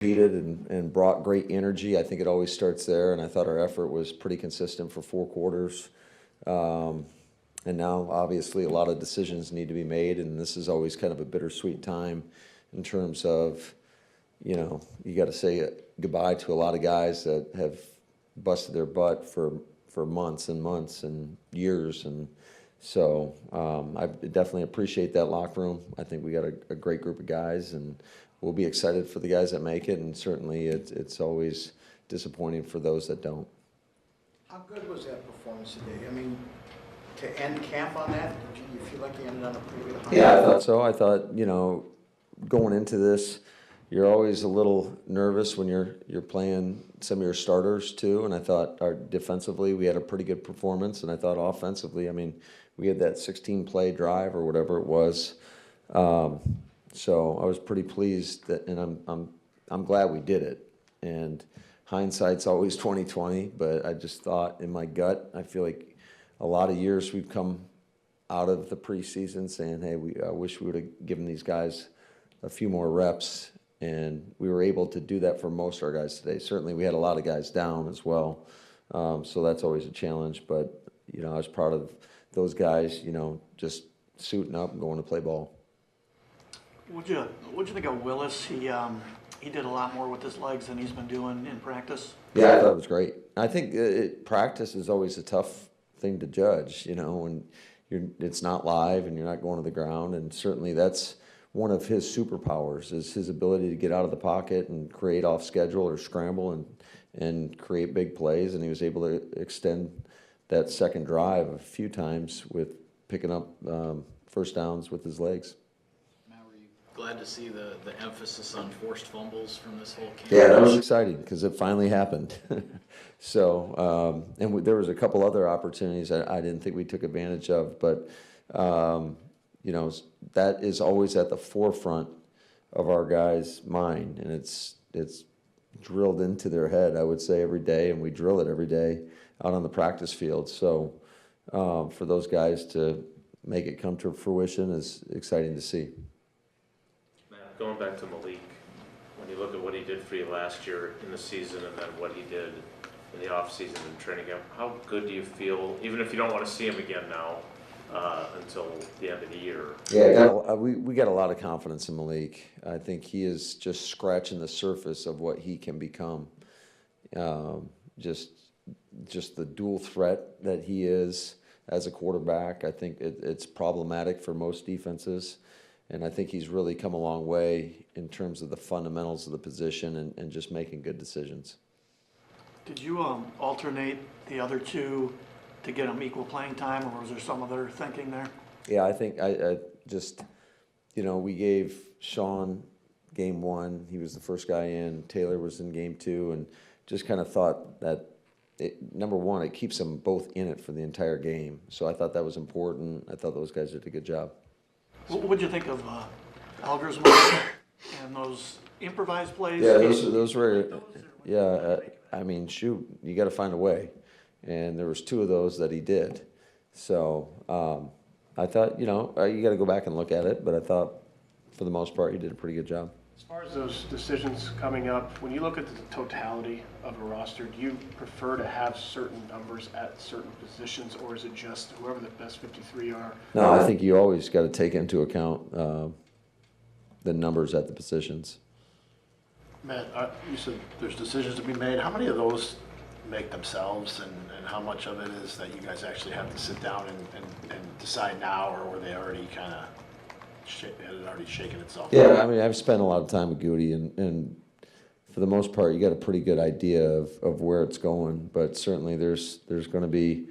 competed and brought great energy. I think it always starts there, and I thought our effort was pretty consistent for 4 quarters. And now, obviously, a lot of decisions need to be made, and this is always kind of a bittersweet time in terms of, you got to say goodbye to a lot of guys that have busted their butt for months and months and years. And so I definitely appreciate that locker room. I think we got a great group of guys, and we'll be excited for the guys that make it, and certainly it's always disappointing for those that don't. How good was that performance today? I mean, to end camp on that, did you feel like you ended on a pretty good high? Yeah, I thought so. I thought, going into this, you're always a little nervous when you're playing some of your starters too. And I thought defensively we had a pretty good performance, and I thought offensively, I mean, we had that 16-play drive or whatever it was. So I was pretty pleased that, and I'm glad we did it. And hindsight's always 20/20, but I just thought in my gut, I feel like a lot of years we've come out of the preseason saying, hey, I wish we would have given these guys a few more reps, and we were able to do that for most of our guys today. Certainly we had a lot of guys down as well, so that's always a challenge, but I was proud of those guys, just suiting up and going to play ball. What'd you think of Willis? He did a lot more with his legs than he's been doing in practice. Yeah, I thought it was great. I think practice is always a tough thing to judge, when it's not live and you're not going to the ground, and certainly that's one of his superpowers is his ability to get out of the pocket and create off schedule or scramble and create big plays, and he was able to extend that second drive a few times with picking up first downs with his legs. Glad to see the emphasis on forced fumbles from this whole camp. Yeah, that was exciting because it finally happened. So, there was a couple other opportunities I didn't think we took advantage of, but, that is always at the forefront of our guys' mind, and it's drilled into their head, I would say, every day, and we drill it every day out on the practice field. So, for those guys to make it come to fruition is exciting to see. Going back to Malik, when you look at what he did for you last year in the season and then what he did in the offseason and training camp, how good do you feel, even if you don't want to see him again now until the end of the year? Yeah, we got a lot of confidence in Malik. I think he is just scratching the surface of what he can become. Just the dual threat that he is as a quarterback, I think it's problematic for most defenses. And I think he's really come a long way in terms of the fundamentals of the position and just making good decisions. Did you alternate the other two to get them equal playing time, or was there some other thinking there? Yeah, I think I just, we gave Sean game one. He was the first guy in. Taylor was in game two, and just kind of thought that, number one, it keeps them both in it for the entire game. So I thought that was important. I thought those guys did a good job. What would you think of Alger's and those improvised plays? Yeah, those were, I mean, shoot, you got to find a way. And there was 2 of those that he did. So I thought, you got to go back and look at it, but I thought for the most part he did a pretty good job. As far as those decisions coming up, when you look at the totality of a roster, do you prefer to have certain numbers at certain positions, or is it just whoever the best 53 are? No, I think you always got to take into account the numbers at the positions. Matt, you said there's decisions to be made. How many of those make themselves, and how much of it is that you guys actually have to sit down and decide now, or were they already kind of had it already shaken itself? Yeah, I mean, I've spent a lot of time with Goody, and for the most part, you got a pretty good idea of where it's going. But certainly, there's going to be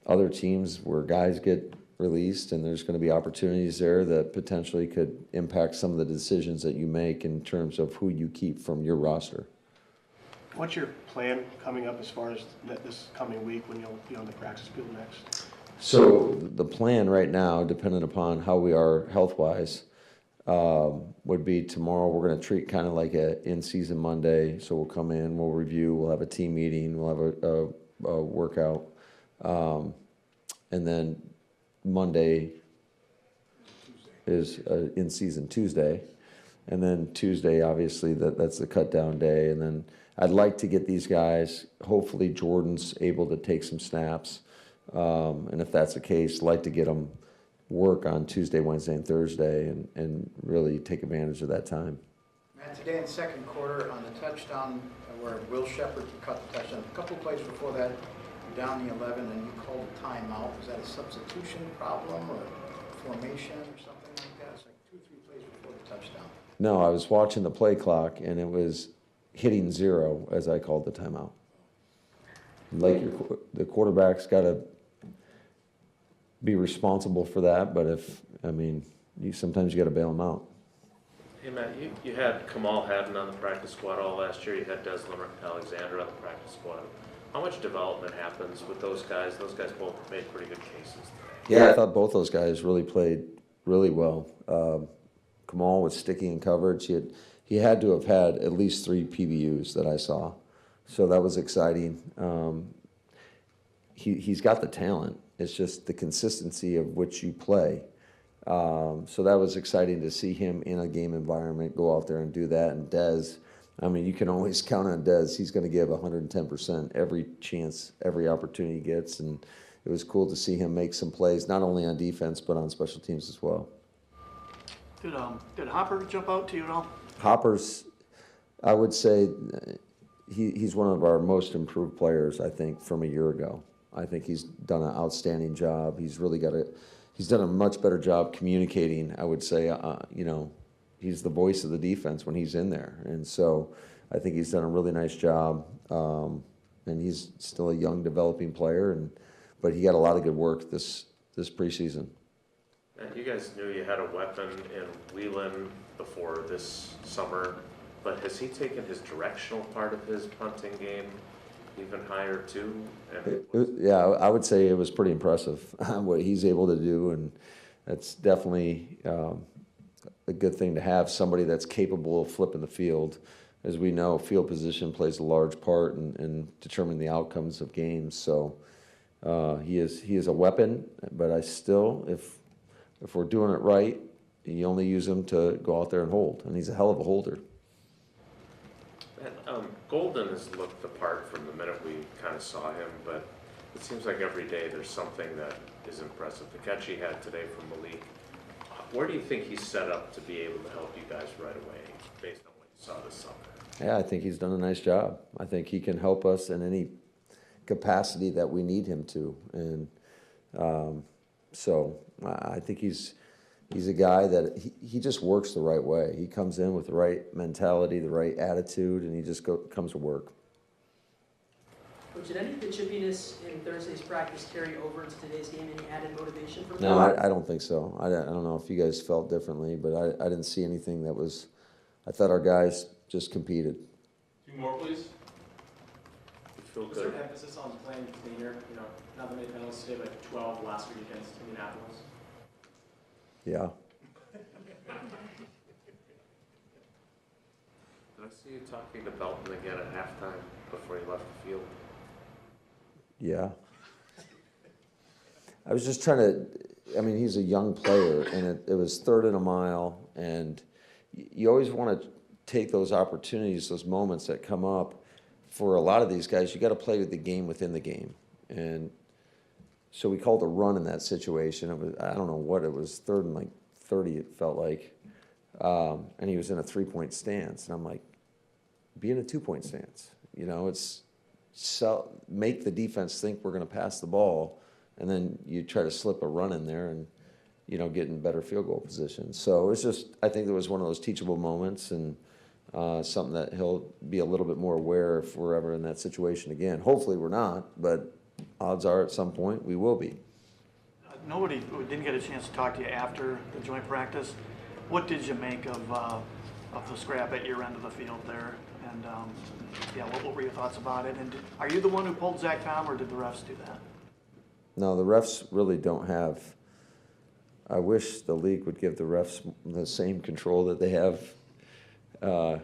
other teams where guys get released, and there's going to be opportunities there that potentially could impact some of the decisions that you make in terms of who you keep from your roster. What's your plan coming up as far as this coming week when you'll be on the practice field next? So the plan right now, depending upon how we are health-wise, would be tomorrow we're going to treat kind of like a in-season Monday. So we'll come in, we'll review, we'll have a team meeting, we'll have a workout, and then Monday is in-season Tuesday. And then Tuesday, obviously, that's the cut down day. And then I'd like to get these guys, hopefully Jordan's able to take some snaps. And if that's the case, like to get them work on Tuesday, Wednesday, and Thursday and really take advantage of that time. Matt, today in the second quarter on the touchdown where Will Shepherd cut the touchdown, a couple plays before that, you're down the 11 and you called a timeout. Was that a substitution problem or formation or something like that? It's like 2 or 3 plays before the touchdown. No, I was watching the play clock, and it was hitting 0 as I called the timeout. Like the quarterback's got to be responsible for that, but sometimes you got to bail them out. Hey Matt, you had Kamal Haddon on the practice squad all last year. You had Deslam Alexander on the practice squad. How much development happens with those guys? Those guys both made pretty good cases today. Yeah, I thought both those guys really played really well. Kamal was sticky in coverage. He had to have had at least 3 PBUs that I saw, so that was exciting. He's got the talent. It's just the consistency of which you play. So that was exciting to see him in a game environment go out there and do that. And Dez, you can always count on Dez. He's going to give 110% every chance, every opportunity he gets. And it was cool to see him make some plays, not only on defense, but on special teams as well. Did Hopper jump out to you at all? Hopper's, I would say, he's one of our most improved players, I think, from a year ago. I think he's done an outstanding job. He's done a much better job communicating, I would say. He's the voice of the defense when he's in there. And so I think he's done a really nice job. And he's still a young developing player, but he got a lot of good work this preseason. And you guys knew you had a weapon in Whelan before this summer, but has he taken his directional part of his punting game even higher too? Yeah, I would say it was pretty impressive what he's able to do, and that's definitely a good thing to have somebody that's capable of flipping the field. As we know, field position plays a large part in determining the outcomes of games. So he is a weapon, but I still, if we're doing it right, you only use him to go out there and hold, and he's a hell of a holder. And Golden has looked the part from the minute we kind of saw him, but it seems like every day there's something that is impressive. The catch he had today from Malik, where do you think he's set up to be able to help you guys right away based on what you saw this summer? Yeah, I think he's done a nice job. I think he can help us in any capacity that we need him to. And so I think he's a guy that he just works the right way. He comes in with the right mentality, the right attitude, and he just comes to work. Coach, did any of the chippiness in Thursday's practice carry over into today's game? Any added motivation for No, I don't think so. I don't know if you guys felt differently, but I didn't see anything that was. I thought our guys just competed. 2 more, please. You feel Was there good? an emphasis on playing cleaner? Not that many penalties today, but 12 last week against Indianapolis. Yeah. Did I see you talking to Belton again at halftime before he left the field? Yeah. I was just trying to, he's a young player, and it was 3rd and a mile, and you always want to take those opportunities, those moments that come up. For a lot of these guys, you got to play with the game within the game. And so we called a run in that situation. It was, I don't know what it was, 3rd and like 30, it felt like. And he was in a 3-point stance. And I'm like, be in a 2-point stance. Make the defense think we're going to pass the ball, and then you try to slip a run in there and, get in better field goal position. So it's just, I think it was one of those teachable moments, and something that he'll be a little bit more aware if we're ever in that situation again. Hopefully we're not, but odds are at some point we will be. Nobody didn't get a chance to talk to you after the joint practice. What did you make of the scrap at your end of the field there? And what were your thoughts about it? And are you the one who pulled Zach Tom, or did the refs do that? No, the refs really don't have. I wish the league would give the refs the same control that they have, in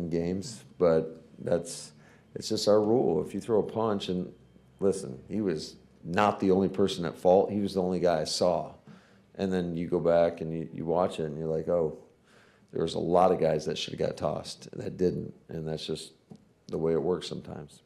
games. But it's just our rule. If you throw a punch, and listen, he was not the only person at fault. He was the only guy I saw. And then you go back and you watch it and you're like, oh, there was a lot of guys that should have got tossed that didn't. And that's just the way it works sometimes.